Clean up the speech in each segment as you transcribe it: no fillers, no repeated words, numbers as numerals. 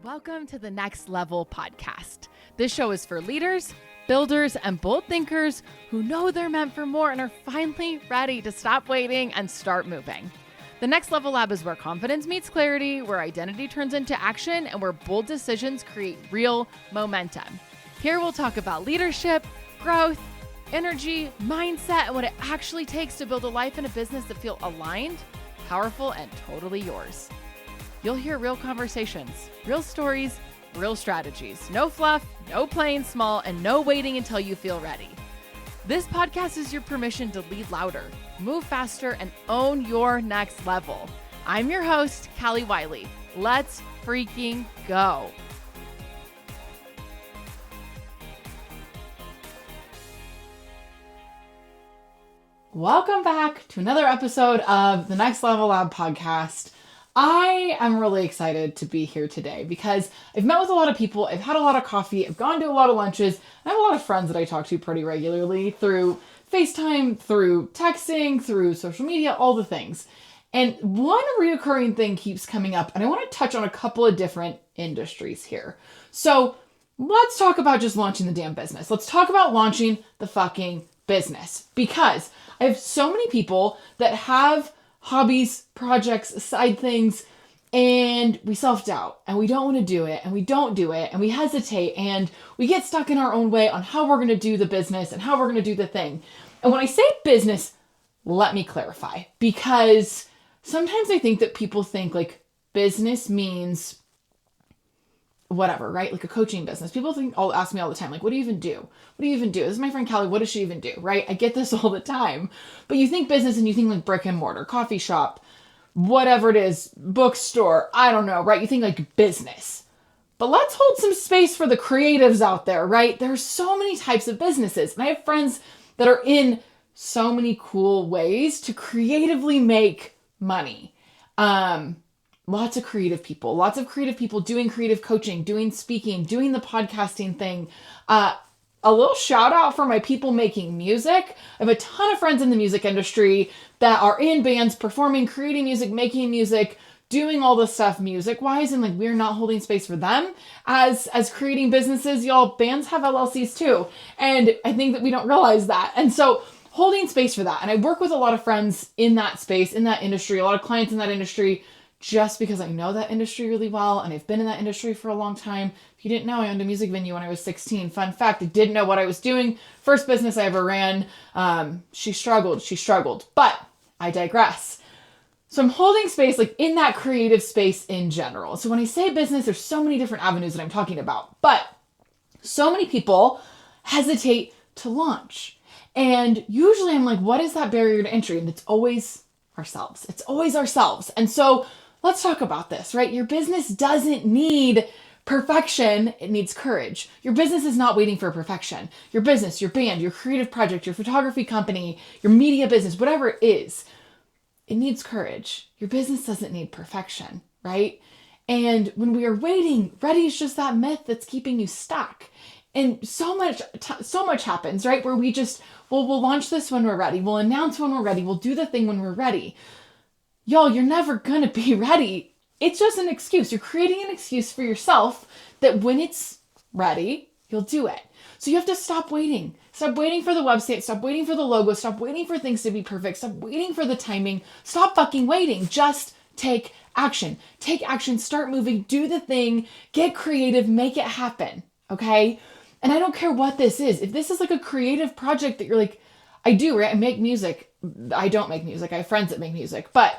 Welcome to the Next Level podcast. This show is for leaders, builders, and bold thinkers who know they're meant for more and are finally ready to stop waiting and start moving. The Next Level Lab is where confidence meets clarity, where identity turns into action, and where bold decisions create real momentum. Here we'll talk about leadership, growth, energy, mindset, and what it actually takes to build a life and a business that feel aligned, powerful, and totally yours. You'll hear real conversations, real stories, real strategies. No fluff, no playing small, and no waiting until you feel ready. This podcast is your permission to lead louder, move faster, and own your next level. I'm your host, Callie Wiley. Let's freaking go. Welcome back to another episode of the Next Level Lab podcast. I am really excited to be here today because I've met with a lot of people, I've had a lot of coffee, I've gone to a lot of lunches, and I have a lot of friends that I talk to pretty regularly through FaceTime, through texting, through social media, all the things. And one reoccurring thing keeps coming up, and I want to touch on a couple of different industries here. So let's talk about just launching the damn business. Let's talk about launching the fucking business, because I have so many people that have hobbies, projects, side things, and we self-doubt and we don't want to do it and we don't do it and we hesitate and we get stuck in our own way on how we're going to do the business and how we're going to do the thing. And when I say business, let me clarify, because sometimes I think that people think like business means whatever, right? Like a coaching business. People ask me all the time, like, what do you even do? What do you even do? This is my friend Callie. What does she even do? Right? I get this all the time, but you think business and you think like brick and mortar, coffee shop, whatever it is, bookstore, I don't know, right? You think like business, but let's hold some space for the creatives out there, right? There's so many types of businesses, and I have friends that are in so many cool ways to creatively make money. Lots of creative people doing creative coaching, doing speaking, doing the podcasting thing. A little shout out for my people making music. I have a ton of friends in the music industry that are in bands, performing, creating music, making music, doing all this stuff music wise. And like, we're not holding space for them as creating businesses. Y'all, bands have LLCs too. And I think that we don't realize that. And so holding space for that. And I work with a lot of friends in that space, in that industry, a lot of clients in that industry, just because I know that industry really well and I've been in that industry for a long time. If you didn't know, I owned a music venue when I was 16. Fun fact, I didn't know what I was doing. First business I ever ran. She struggled, but I digress. So I'm holding space like in that creative space in general. So when I say business, there's so many different avenues that I'm talking about, but so many people hesitate to launch. And usually I'm like, what is that barrier to entry? And it's always ourselves. And so let's talk about this, right? Your business doesn't need perfection. It needs courage. Your business is not waiting for perfection. Your business, your band, your creative project, your photography company, your media business, whatever it is, it needs courage. Your business doesn't need perfection, right? And when we are waiting, ready is just that myth that's keeping you stuck. And so much happens, right? Where we just, we'll launch this when we're ready. We'll announce when we're ready. We'll do the thing when we're ready. Y'all, you're never going to be ready. It's just an excuse. You're creating an excuse for yourself that when it's ready, you'll do it. So you have to stop waiting. Stop waiting for the website. Stop waiting for the logo. Stop waiting for things to be perfect. Stop waiting for the timing. Stop fucking waiting. Just take action. Take action. Start moving. Do the thing. Get creative. Make it happen. Okay? And I don't care what this is. If this is like a creative project that you're like, I do, right? I make music. I don't make music. I have friends that make music. But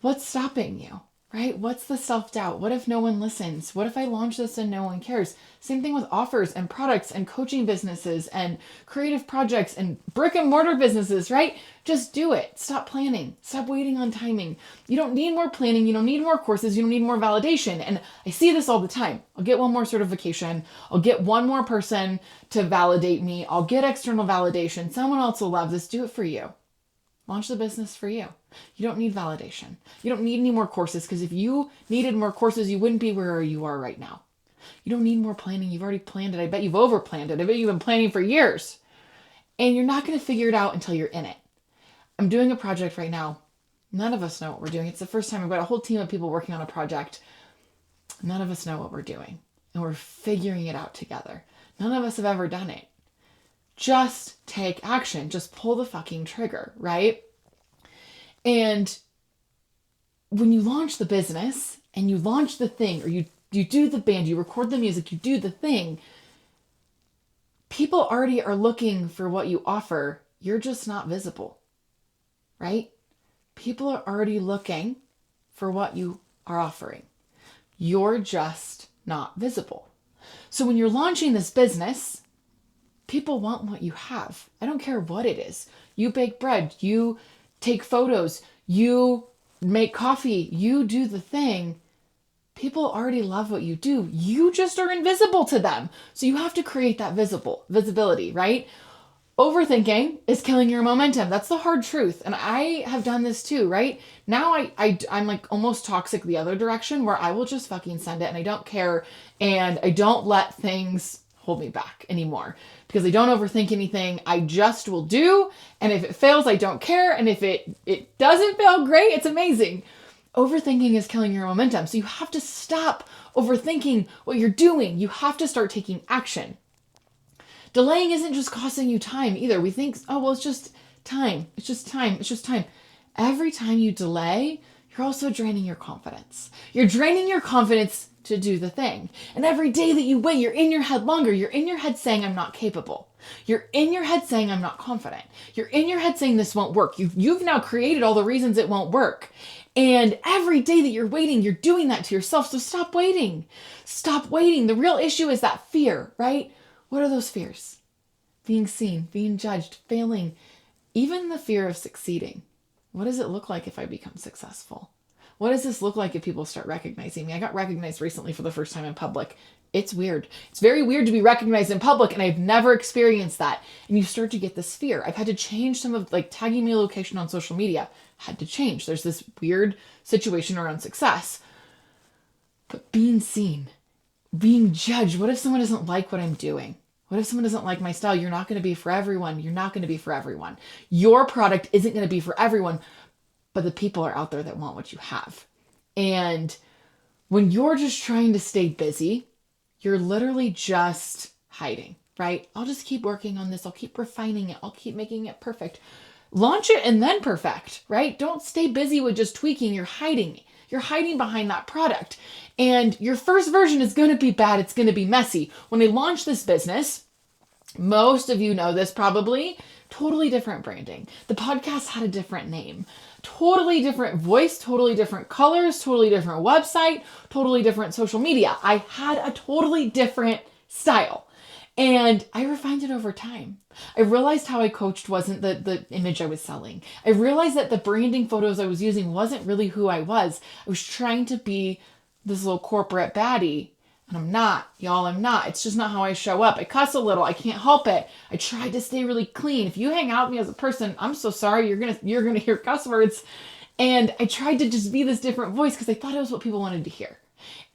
what's stopping you, right? What's the self-doubt? What if no one listens? What if I launch this and no one cares? Same thing with offers and products and coaching businesses and creative projects and brick and mortar businesses, right? Just do it. Stop planning. Stop waiting on timing. You don't need more planning. You don't need more courses. You don't need more validation. And I see this all the time. I'll get one more certification. I'll get one more person to validate me. I'll get external validation. Someone else will love this. Do it for you. Launch the business for you. You don't need validation. You don't need any more courses, because if you needed more courses, you wouldn't be where you are right now. You don't need more planning. You've already planned it. I bet you've overplanned it. I bet you've been planning for years. And you're not going to figure it out until you're in it. I'm doing a project right now. None of us know what we're doing. It's the first time I've got a whole team of people working on a project. None of us know what we're doing, and we're figuring it out together. None of us have ever done it. Just take action. Just pull the fucking trigger, right? And when you launch the business and you launch the thing, or you do the band, you record the music, you do the thing, people already are looking for what you offer. You're just not visible, right? People are already looking for what you are offering. You're just not visible. So when you're launching this business, people want what you have. I don't care what it is. You bake bread, you take photos, you make coffee, you do the thing. People already love what you do. You just are invisible to them. So you have to create that visibility, right? Overthinking is killing your momentum. That's the hard truth. And I have done this too, right? Now I'm like almost toxic the other direction, where I will just fucking send it and I don't care. And I don't let things hold me back anymore, because I don't overthink anything. I just will do. And if it fails, I don't care. And if it doesn't fail, great. It's amazing. Overthinking is killing your momentum. So you have to stop overthinking what you're doing. You have to start taking action. Delaying isn't just costing you time either. We think, oh, well, it's just time. It's just time. It's just time. Every time you delay, you're also draining your confidence. You're draining your confidence to do the thing. And every day that you wait, you're in your head longer. You're in your head saying, I'm not capable. You're in your head saying, I'm not confident. You're in your head saying this won't work. You've now created all the reasons it won't work. And every day that you're waiting, you're doing that to yourself. So stop waiting. Stop waiting. The real issue is that fear, right? What are those fears? Being seen, being judged, failing, even the fear of succeeding. What does it look like if I become successful? What does this look like if people start recognizing me? I got recognized recently for the first time in public. It's weird. It's very weird to be recognized in public, and I've never experienced that. And you start to get this fear. I've had to change some of, like, tagging my location on social media. Had to change. There's this weird situation around success. But being seen, being judged. What if someone doesn't like what I'm doing? What if someone doesn't like my style? You're not going to be for everyone. You're not going to be for everyone. Your product isn't going to be for everyone, but the people are out there that want what you have. And when you're just trying to stay busy, you're literally just hiding, right? I'll just keep working on this. I'll keep refining it. I'll keep making it perfect. Launch it and then perfect, right? Don't stay busy with just tweaking. You're hiding. You're hiding behind that product. And your first version is going to be bad. It's going to be messy. When I launched this business, most of you know this probably, totally different branding. The podcast had a different name, totally different voice, totally different colors, totally different website, totally different social media. I had a totally different style. And I refined it over time. I realized how I coached wasn't the image I was selling. I realized that the branding photos I was using wasn't really who I was. I was trying to be this little corporate baddie. And I'm not, y'all, I'm not. It's just not how I show up. I cuss a little. I can't help it. I tried to stay really clean. If you hang out with me as a person, I'm so sorry. You're gonna hear cuss words. And I tried to just be this different voice because I thought it was what people wanted to hear.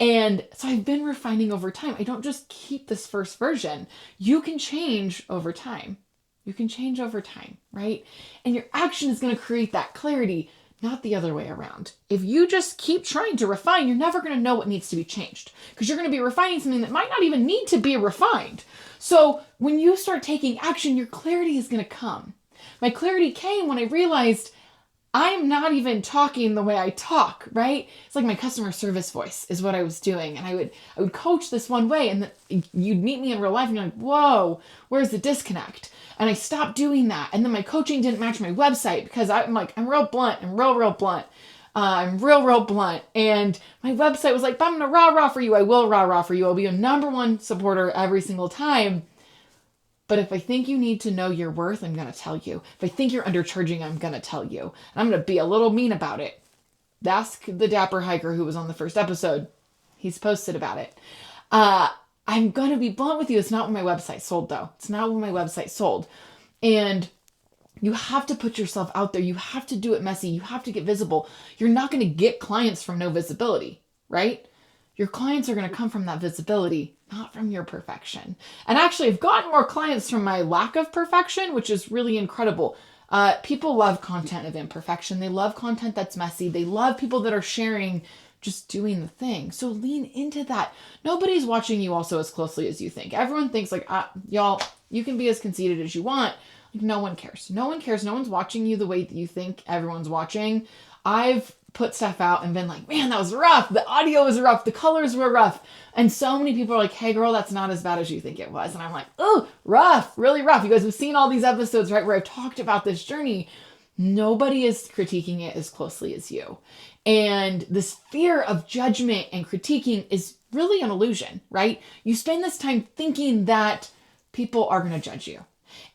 And so I've been refining over time. I don't just keep this first version. You can change over time. You can change over time, right? And your action is going to create that clarity, not the other way around. If you just keep trying to refine, you're never going to know what needs to be changed, because you're going to be refining something that might not even need to be refined. So when you start taking action, your clarity is going to come. My clarity came when I realized I'm not even talking the way I talk, right? It's like my customer service voice is what I was doing. And I would coach this one way, and you'd meet me in real life and you're like, whoa, where's the disconnect? And I stopped doing that. And then my coaching didn't match my website because I'm real blunt. I'm real blunt. I'm real blunt. And my website was like, I'm going to rah for you. I will rah for you. I'll be your number one supporter every single time. But if I think you need to know your worth, I'm going to tell you. If I think you're undercharging, I'm going to tell you. And I'm going to be a little mean about it. Ask the Dapper Hiker who was on the first episode. He's posted about it. I'm going to be blunt with you. It's not what my website sold, though. It's not what my website sold. And you have to put yourself out there. You have to do it messy. You have to get visible. You're not going to get clients from no visibility, right? Your clients are going to come from that visibility, not from your perfection. And actually, I've gotten more clients from my lack of perfection, which is really incredible. People love content of imperfection. They love content that's messy. They love people that are sharing just doing the thing. So lean into that. Nobody's watching you also as closely as you think. Everyone thinks like, y'all, you can be as conceited as you want. Like, no one cares. No one cares. No one's watching you the way that you think everyone's watching. I've put stuff out and been like, man, that was rough. The audio was rough. The colors were rough. And so many people are like, hey girl, that's not as bad as you think it was. And I'm like, oh, rough, really rough. You guys have seen all these episodes, right, where I've talked about this journey. Nobody is critiquing it as closely as you. And this fear of judgment and critiquing is really an illusion, right? You spend this time thinking that people are going to judge you.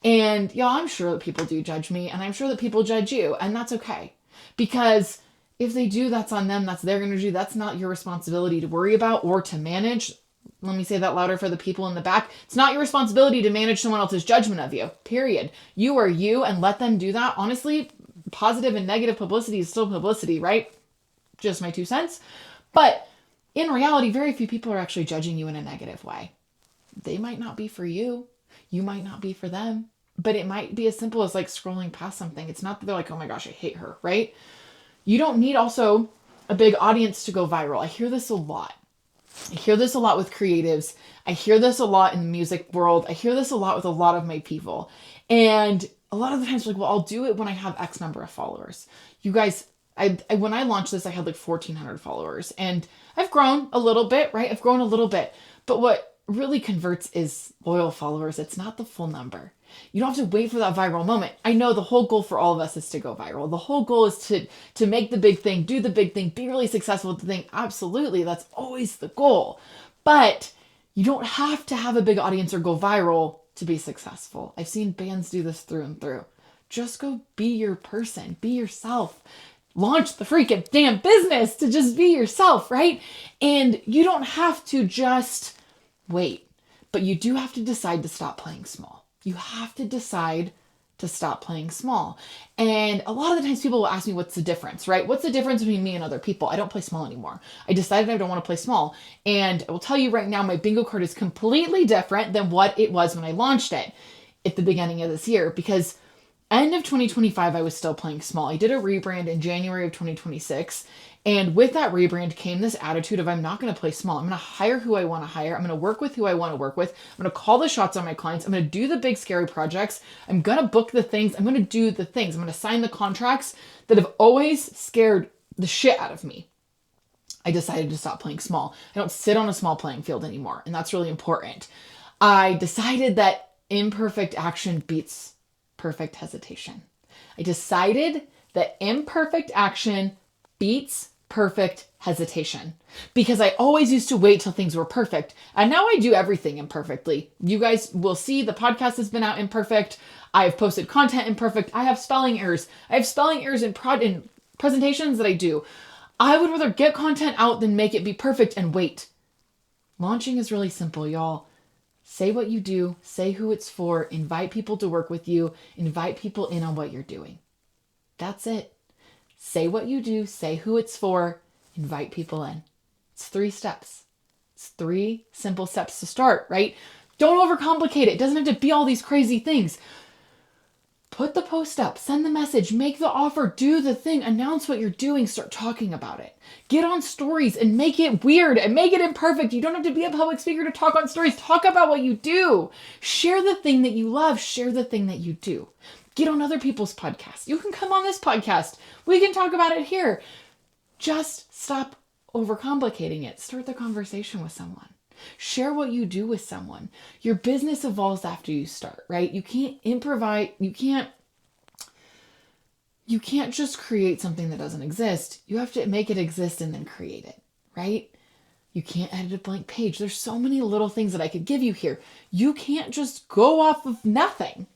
And y'all, I'm sure that people do judge me, and I'm sure that people judge you, and that's okay. Because if they do, that's on them. That's their energy. That's not your responsibility to worry about or to manage. Let me say that louder for the people in the back. It's not your responsibility to manage someone else's judgment of you, period. You are you, and let them do that. Honestly, positive and negative publicity is still publicity, right? Just my 2 cents. But in reality, very few people are actually judging you in a negative way. They might not be for you. You might not be for them. But it might be as simple as like scrolling past something. It's not that they're like, oh my gosh, I hate her, right? You don't need also a big audience to go viral. I hear this a lot. I hear this a lot with creatives. I hear this a lot in the music world. I hear this a lot with a lot of my people. And a lot of the times, like, well, I'll do it when I have X number of followers. You guys, when I launched this, I had like 1,400 followers. And I've grown a little bit, right? I've grown a little bit. But what really converts is loyal followers. It's not the full number. You don't have to wait for that viral moment. I know the whole goal for all of us is to go viral. The whole goal is to make the big thing, do the big thing, be really successful with the thing. Absolutely. That's always the goal. But you don't have to have a big audience or go viral to be successful. I've seen bands do this through and through. Just go be your person, be yourself. Launch the freaking damn business to just be yourself, right? And you don't have to just wait, but you do have to decide to stop playing small. You have to decide to stop playing small. And a lot of the times people will ask me, what's the difference, right? What's the difference between me and other people? I don't play small anymore. I decided I don't want to play small. And I will tell you right now, my bingo card is completely different than what it was when I launched it at the beginning of this year, because end of 2025, I was still playing small. I did a rebrand in January of 2026. And with that rebrand came this attitude of, I'm not going to play small. I'm going to hire who I want to hire. I'm going to work with who I want to work with. I'm going to call the shots on my clients. I'm going to do the big scary projects. I'm going to book the things. I'm going to do the things. I'm going to sign the contracts that have always scared the shit out of me. I decided to stop playing small. I don't sit on a small playing field anymore. And that's really important. I decided that imperfect action beats perfect hesitation. I decided that imperfect action beats perfect hesitation, because I always used to wait till things were perfect. And now I do everything imperfectly. You guys will see the podcast has been out imperfect. I've posted content imperfect. I have spelling errors. I have spelling errors in presentations that I do. I would rather get content out than make it be perfect and wait. Launching is really simple, y'all. Say what you do, say who it's for, invite people to work with you, invite people in on what you're doing. That's it. Say what you do, say who it's for, invite people in. It's 3 steps. It's 3 simple steps to start, right? Don't overcomplicate it. It doesn't have to be all these crazy things. Put the post up, send the message, make the offer, do the thing, announce what you're doing, start talking about it. Get on stories and make it weird and make it imperfect. You don't have to be a public speaker to talk on stories. Talk about what you do. Share the thing that you love. Share the thing that you do. Get on other people's podcasts. You can come on this podcast. We can talk about it here. Just stop overcomplicating it. Start the conversation with someone. Share what you do with someone. Your business evolves after you start, right? You can't improvise. You can't just create something that doesn't exist. You have to make it exist and then create it, right? You can't edit a blank page. There's so many little things that I could give you here. You can't just go off of nothing.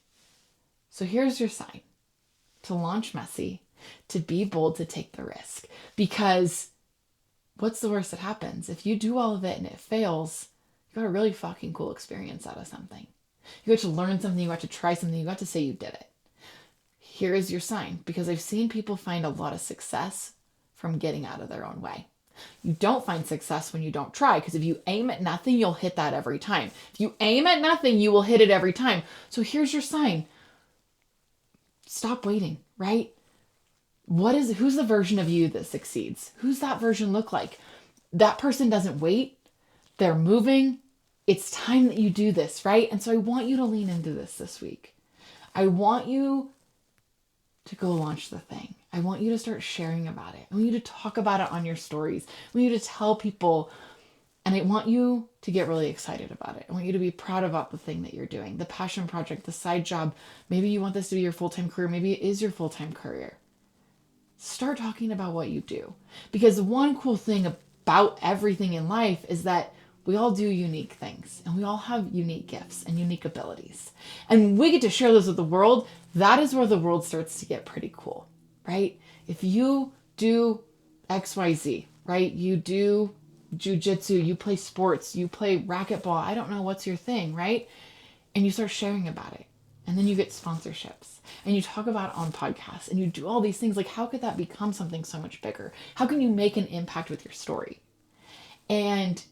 So here's your sign: to launch messy, to be bold, to take the risk. Because what's the worst that happens? If you do all of it and it fails, you got a really fucking cool experience out of something. You got to learn something, you got to try something, you got to say you did it. Here is your sign, because I've seen people find a lot of success from getting out of their own way. You don't find success when you don't try, because if you aim at nothing, you'll hit that every time. If you aim at nothing, you will hit it every time. So here's your sign. Stop waiting, right? Who's the version of you that succeeds? Who's that version look like? That person doesn't wait. They're moving. It's time that you do this, right? And so I want you to lean into this week. I want you to go launch the thing. I want you to start sharing about it. I want you to talk about it on your stories. I want you to tell people, and I want you to get really excited about it. I want you to be proud about the thing that you're doing, the passion project, the side job. Maybe you want this to be your full-time career. Maybe it is your full-time career. Start talking about what you do. Because one cool thing about everything in life is that we all do unique things and we all have unique gifts and unique abilities. And we get to share those with the world. That is where the world starts to get pretty cool, right? If you do XYZ, right? You do jujitsu, you play sports, you play racquetball. I don't know what's your thing, right? And you start sharing about it. And then you get sponsorships and you talk about it on podcasts and you do all these things. Like, how could that become something so much bigger? How can you make an impact with your story? And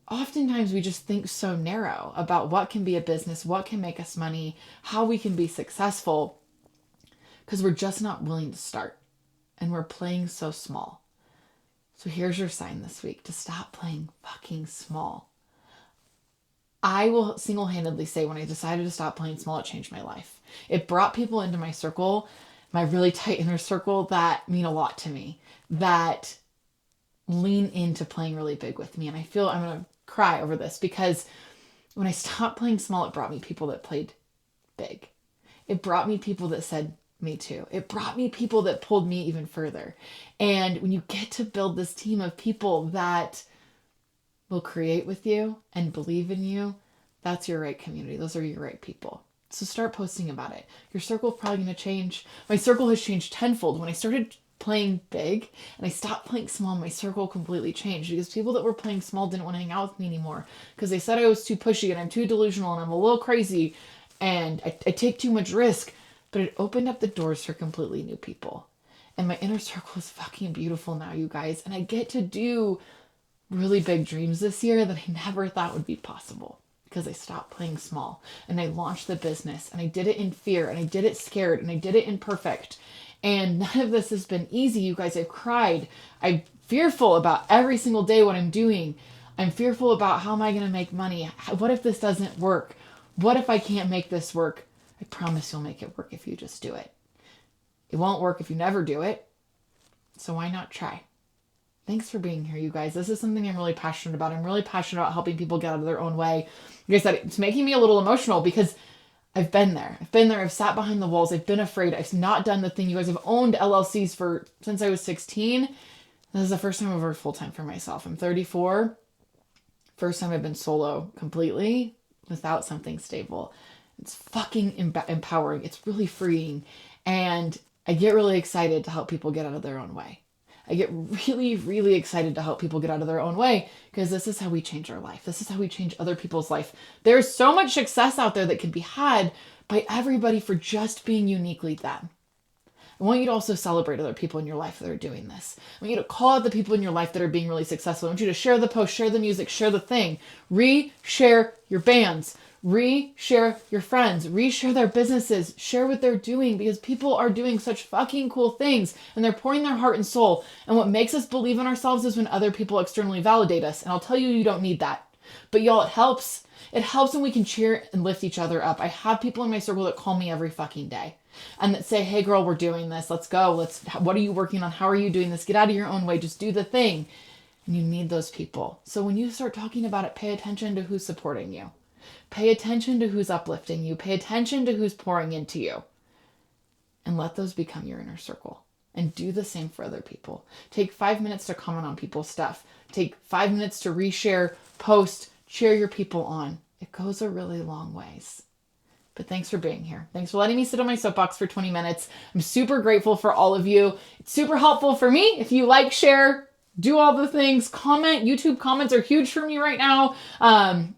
oftentimes we just think so narrow about what can be a business, what can make us money, how we can be successful, because we're just not willing to start and we're playing so small. So here's your sign this week to stop playing fucking small. I will single-handedly say when I decided to stop playing small, it changed my life. It brought people into my circle, my really tight inner circle that mean a lot to me, that lean into playing really big with me. And I feel I'm going to cry over this because when I stopped playing small, it brought me people that played big. It brought me people that said, me too. It brought me people that pulled me even further. And when you get to build this team of people that will create with you and believe in you, that's your right community. Those are your right people. So start posting about it. Your circle is probably going to change. My circle has changed tenfold. When I started playing big and I stopped playing small, my circle completely changed because people that were playing small didn't want to hang out with me anymore because they said I was too pushy and I'm too delusional and I'm a little crazy and I take too much risk. But it opened up the doors for completely new people. And my inner circle is fucking beautiful now, you guys. And I get to do really big dreams this year that I never thought would be possible because I stopped playing small and I launched the business and I did it in fear and I did it scared and I did it imperfect. And none of this has been easy, you guys. I've cried. I'm fearful about every single day what I'm doing. I'm fearful about how am I going to make money? What if this doesn't work? What if I can't make this work? I promise you'll make it work if you just do it. It won't work if you never do it. So why not try? Thanks for being here, you guys. This is something I'm really passionate about. I'm really passionate about helping people get out of their own way. Like I said, it's making me a little emotional because I've been there. I've sat behind the walls. I've been afraid. I've not done the thing. You guys have owned LLCs since I was 16. This is the first time I've worked full time for myself. I'm 34. First time I've been solo completely without something stable. It's fucking empowering. It's really freeing. And I get really excited to help people get out of their own way. I get really, really excited to help people get out of their own way because this is how we change our life. This is how we change other people's life. There's so much success out there that can be had by everybody for just being uniquely them. I want you to also celebrate other people in your life that are doing this. I want you to call out the people in your life that are being really successful. I want you to share the post, share the music, share the thing. Re-share your bands. Re-share your friends, re-share their businesses, share what they're doing because people are doing such fucking cool things and they're pouring their heart and soul. And what makes us believe in ourselves is when other people externally validate us. And I'll tell you, you don't need that. But y'all, it helps. It helps when we can cheer and lift each other up. I have people in my circle that call me every fucking day and that say, hey girl, we're doing this. Let's go. What are you working on? How are you doing this? Get out of your own way. Just do the thing. And you need those people. So when you start talking about it, pay attention to who's supporting you. Pay attention to who's uplifting you. Pay attention to who's pouring into you. And let those become your inner circle. And do the same for other people. Take 5 minutes to comment on people's stuff. Take 5 minutes to reshare, post, cheer your people on. It goes a really long ways. But thanks for being here. Thanks for letting me sit on my soapbox for 20 minutes. I'm super grateful for all of you. It's super helpful for me. If you like, share, do all the things, comment. YouTube comments are huge for me right now.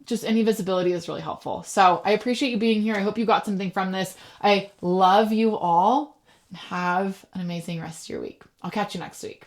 Just any visibility is really helpful. So I appreciate you being here. I hope you got something from this. I love you all and have an amazing rest of your week. I'll catch you next week.